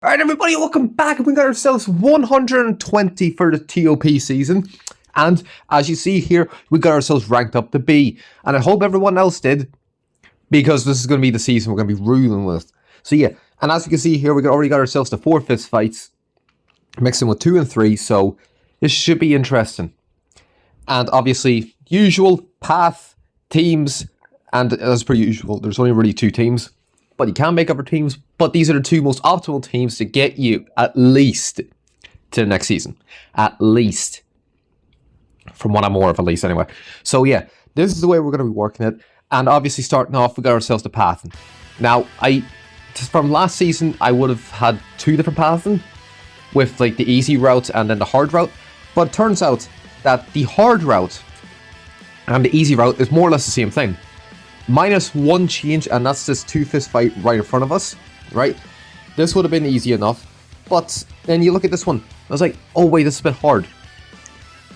Alright everybody, welcome back. We got ourselves 120 for the TOP season. And as you see here, we got ourselves ranked up to B. And I hope everyone else did, because this is going to be the season we're going to be ruling with. So yeah, and as you can see here, we already got ourselves the 4 fist fights, mixing with 2 and 3, so this should be interesting. And obviously, usual path, teams, and as per usual, there's only really 2 teams. But you can make other teams, but these are the 2 most optimal teams to get you at least to the next season. At least. From what I'm aware of, at least, anyway. So yeah, this is the way we're going to be working it. And obviously, starting off, we got ourselves the pathing. Now, from last season, I would have had 2 different pathing, with like the easy route and then the hard route. But it turns out that the hard route and the easy route is more or less the same thing. Minus 1 change, and that's this 2 fist fight right in front of us, right? This would have been easy enough, but then you look at this one, I was like, oh wait, this is a bit hard.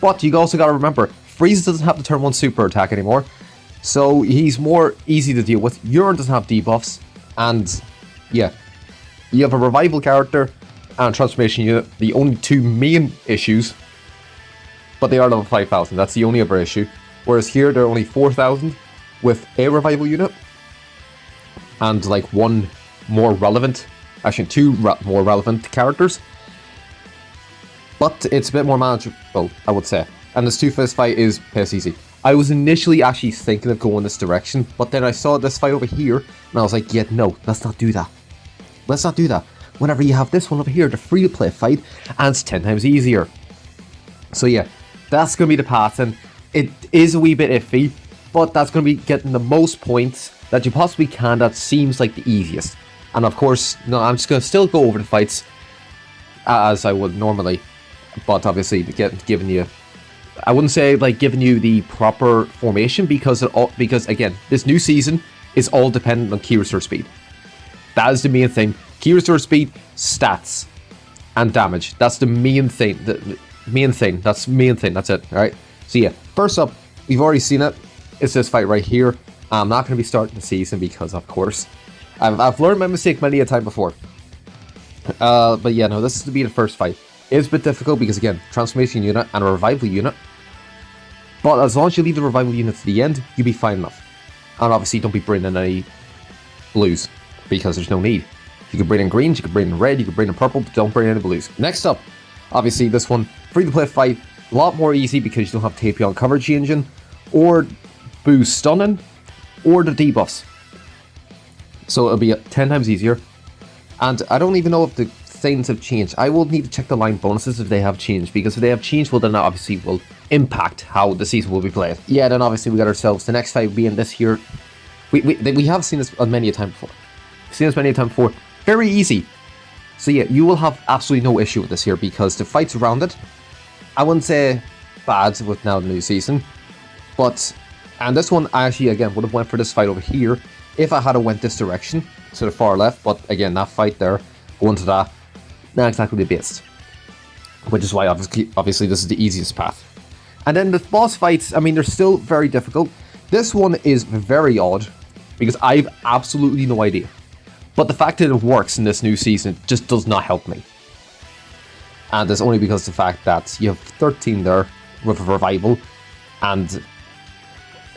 But you also got to remember, Freeze doesn't have the turn 1 super attack anymore, so he's more easy to deal with. Urine doesn't have debuffs, and yeah, you have a revival character and transformation unit, the only 2 main issues, but they are level 5,000, that's the only other issue. Whereas here, they're only 4,000. With a revival unit and like 1 more relevant, actually 2 more relevant characters, but it's a bit more manageable, I would say. And this 2 fist fight is piss easy. I was initially actually thinking of going this direction, but then I saw this fight over here and I was like, yeah, no, let's not do that. Let's not do that. Whenever you have this one over here, the free to play fight, and it's 10 times easier. So yeah, that's gonna be the pattern. It is a wee bit iffy, but that's going to be getting the most points that you possibly can. That seems like the easiest. And of course, no, I'm just going to still go over the fights as I would normally. But obviously, giving you, I wouldn't say like giving you the proper formation, because again, this new season is all dependent on key restore speed. That is the main thing. Key restore speed, stats, and damage. That's the main thing. The main thing. That's the main thing. That's it. All right. So yeah, first up, we've already seen it. It's this fight right here. I'm not going to be starting the season because, of course, I've learned my mistake many a time before. But yeah, no, this is to be the first fight. It's a bit difficult because, again, transformation unit and a revival unit. But as long as you leave the revival unit to the end, you'll be fine enough. And obviously, don't be bringing in any blues, because there's no need. You can bring in greens, you can bring in red, you can bring in purple, but don't bring in any blues. Next up, obviously, this one, free to play fight, a lot more easy because you don't have Tapion coverage engine, or boost stunning, or the debuffs. So it'll be 10 times easier. And I don't even know if the things have changed. I will need to check the line bonuses if they have changed, because if they have changed, well, then that obviously will impact how the season will be played. Yeah, then obviously we got ourselves the next fight being this here. We have seen this many a time before. Seen this many a time before. Very easy. So yeah, you will have absolutely no issue with this here, because the fights around it, I wouldn't say bad with now the new season, but. And this one, I actually, again, would have went for this fight over here if I had went this direction, to the far left. But again, that fight there, going to that, not exactly the best. Which is why, obviously, this is the easiest path. And then the boss fights, I mean, they're still very difficult. This one is very odd, because I've absolutely no idea. But the fact that it works in this new season just does not help me. And it's only because of the fact that you have 13 there with a revival, and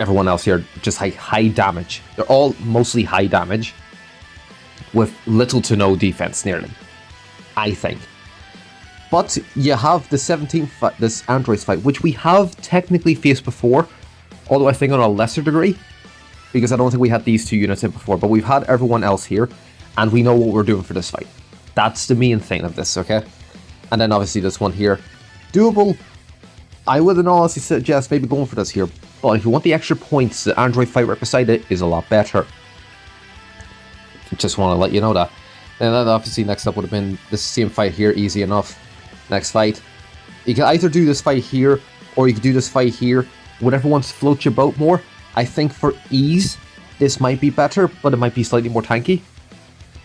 everyone else here just like high damage. They're all mostly high damage with little to no defense, nearly, I think. But you have the 17th fight, this androids fight, which we have technically faced before, although I think on a lesser degree, because I don't think we had these 2 units in before, but we've had everyone else here, and we know what we're doing for this fight. That's the main thing of this, okay? And then obviously this one here, doable. I would honestly suggest maybe going for this here, but if you want the extra points, the android fight right beside it is a lot better. Just want to let you know that. And then obviously next up would have been the same fight here, easy enough. Next fight. You can either do this fight here, or you could do this fight here. Whatever wants to float your boat more. I think for ease, this might be better, but it might be slightly more tanky,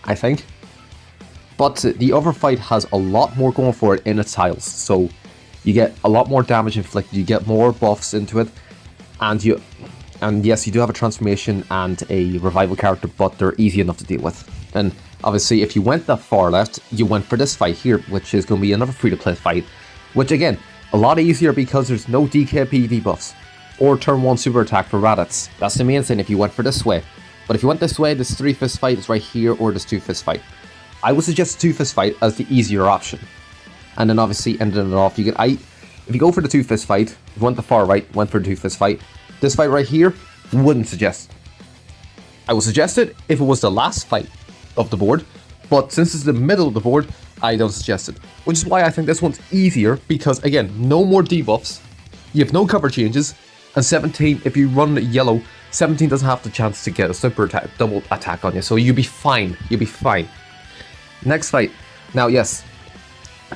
I think. But the other fight has a lot more going for it in its tiles, so you get a lot more damage inflicted, you get more buffs into it, and yes, you do have a transformation and a revival character, but they're easy enough to deal with. And Obviously, if you went that far left, you went for this fight here, which is going to be another free-to-play fight, which again, a lot easier because there's no DKP debuffs or turn 1 super attack for Raditz. That's the main thing if you went for this way. But if you went this way, this 3-fist fight is right here, or this 2-fist fight. I would suggest 2-fist fight as the easier option. And then obviously ending it off, if you go for the 2-fist fight, if you went the far right, went for the 2-fist fight, this fight right here, wouldn't suggest. I would suggest it if it was the last fight of the board, but since it's the middle of the board, I don't suggest it. Which is why I think this one's easier, because again, no more debuffs, you have no cover changes, and 17, if you run yellow, 17 doesn't have the chance to get a super attack, double attack on you, so you'll be fine, Next fight. Now yes,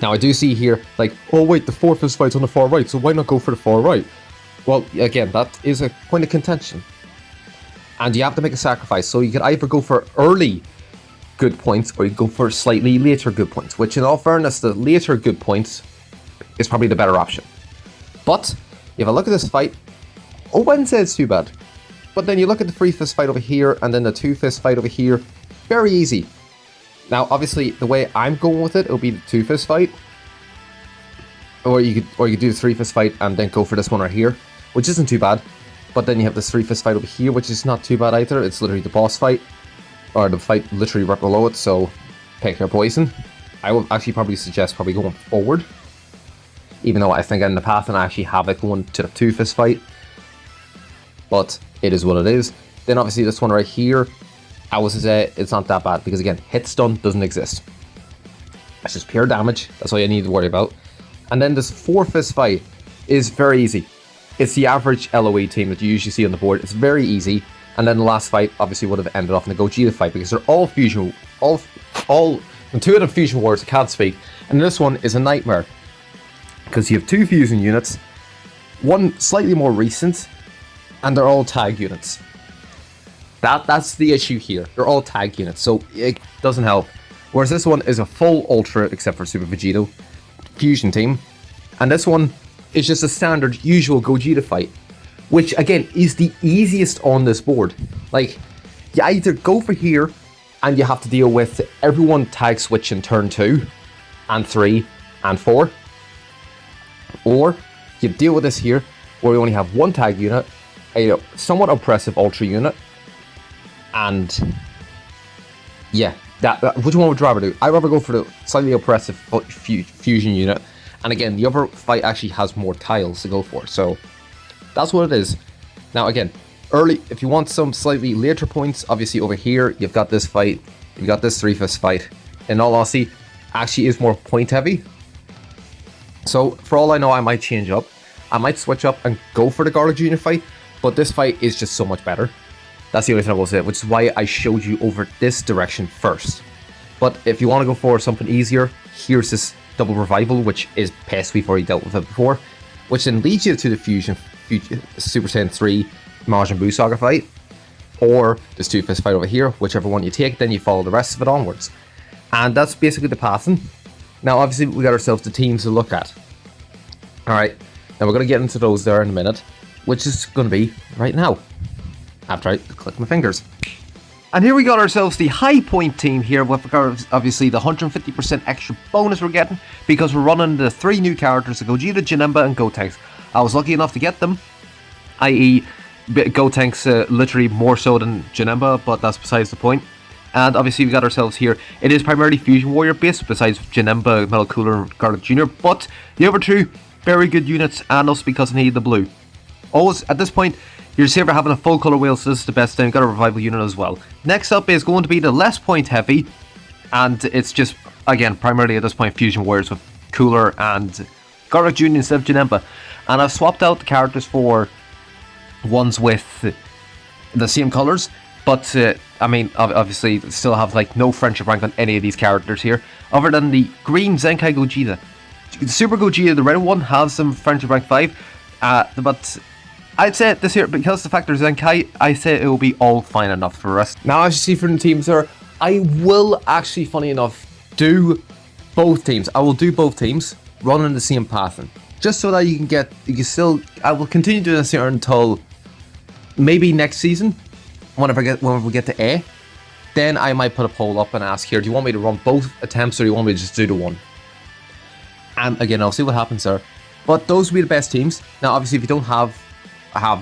now I do see here, like, oh wait, the 4-fist fight's on the far right, so why not go for the far right? Well, again, that is a point of contention. And you have to make a sacrifice, so you can either go for early good points, or you go for slightly later good points, which in all fairness, the later good points is probably the better option. But, if I look at this fight, I wouldn't say it's too bad. But then you look at the 3-fist fight over here, and then the 2-fist fight over here, very easy. Now, obviously, the way I'm going with it'll be the 2-fist fight. Or you could do the 3-fist fight and then go for this one right here, which isn't too bad. But then you have this 3-fist fight over here, which is not too bad either. It's literally the boss fight, or the fight literally right below it, so pick your poison. I would actually probably suggest going forward, even though I think in the past I actually have it going to the 2-fist fight. But it is what it is. Then obviously this one right here, I would say it's not that bad, because again, hit stun doesn't exist. It's just pure damage, that's all you need to worry about. And then this 4-fist fight is very easy. It's the average LOE team that you usually see on the board. It's very easy. And then the last fight obviously would have ended off in the Gogeta fight, because they're all fusion, and 2 of them fusion wars, I can't speak. And this one is a nightmare, because you have 2 fusion units, one slightly more recent, and they're all tag units. That's the issue here. They're all tag units, so it doesn't help. Whereas this one is a full Ultra, except for Super Vegito, fusion team. And this one is just a standard, usual Gogeta fight, which again is the easiest on this board. Like, you either go for here, and you have to deal with everyone tag switch in turn 2, and 3, and 4. Or you deal with this here, where we only have one tag unit, a somewhat oppressive Ultra unit, and yeah, which one would you rather do? I'd rather go for the slightly oppressive fusion unit, and again, the other fight actually has more tiles to go for, so that's what it is. Now again, early, if you want some slightly later points, obviously over here, you've got this fight, you've got this 3-fist fight. In all honesty, actually is more point heavy. So for all I know, I might change up. I might switch up and go for the Garlic Jr. fight, but this fight is just so much better. That's the only thing I will say, which is why I showed you over this direction first. But if you want to go for something easier, here's this double revival, which is past before you dealt with it before, which then leads you to the fusion Super Saiyan 3 Majin Buu Saga fight, or this 2-fist fight over here, whichever one you take, then you follow the rest of it onwards. And that's basically the pathing. Now obviously we got ourselves the teams to look at. Alright, now we're going to get into those there in a minute, which is going to be right now, after I click my fingers. And here we got ourselves the high point team here, with regards obviously the 150% extra bonus we're getting, because we're running the 3 new characters, the Gogeta, Janemba and Gotenks. I was lucky enough to get them, i.e. Gotenks literally more so than Janemba, but that's besides the point. And obviously we got ourselves here, it is primarily Fusion Warrior based, besides Janemba, Metal Cooler and Garlic Jr. But the other 2, very good units, and also because I need the blue. Always, at this point, you're just here for having a full colour wheel, so this is the best thing. Got a revival unit as well. Next up is going to be the less point heavy, and it's just, again, primarily at this point Fusion Warriors with Cooler and Garlic Jr. instead of Janemba. And I've swapped out the characters for ones with the same colours, but I mean, obviously still have like no friendship rank on any of these characters here, other than the green Zenkai Gogeta. The Super Gogeta, the red one, has some friendship rank 5, but I'd say this here, because the fact there's Zenkai, I say it will be all fine enough for the rest. Now, as you see from the teams there, I will actually, funny enough, do both teams. I will do both teams, running the same pattern, just so that you can still, I will continue doing this here until maybe next season, whenever we get to A. then I might put a poll up and ask here, do you want me to run both attempts or do you want me to just do the one? And again, I'll see what happens there. But those will be the best teams. Now, obviously, if you don't have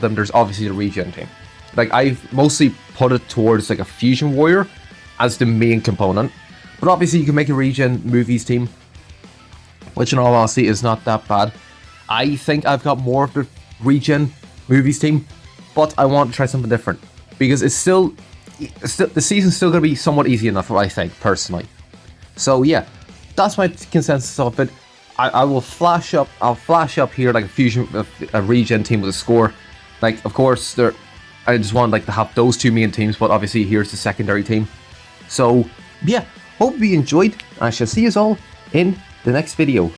them, there's obviously the regen team. Like, I've mostly put it towards like a fusion warrior as the main component. But obviously, you can make a regen movies team, which in all honesty is not that bad. I think I've got more of the regen movies team, but I want to try something different because it's still the season's still going to be somewhat easy enough, I think, personally. So yeah, that's my consensus of it. I will flash up. I'll flash up here like a fusion, a regen team with a score. Like, of course, I just want like to have those two main teams, but obviously here's the secondary team. So yeah, hope you enjoyed. I shall see you all in the next video.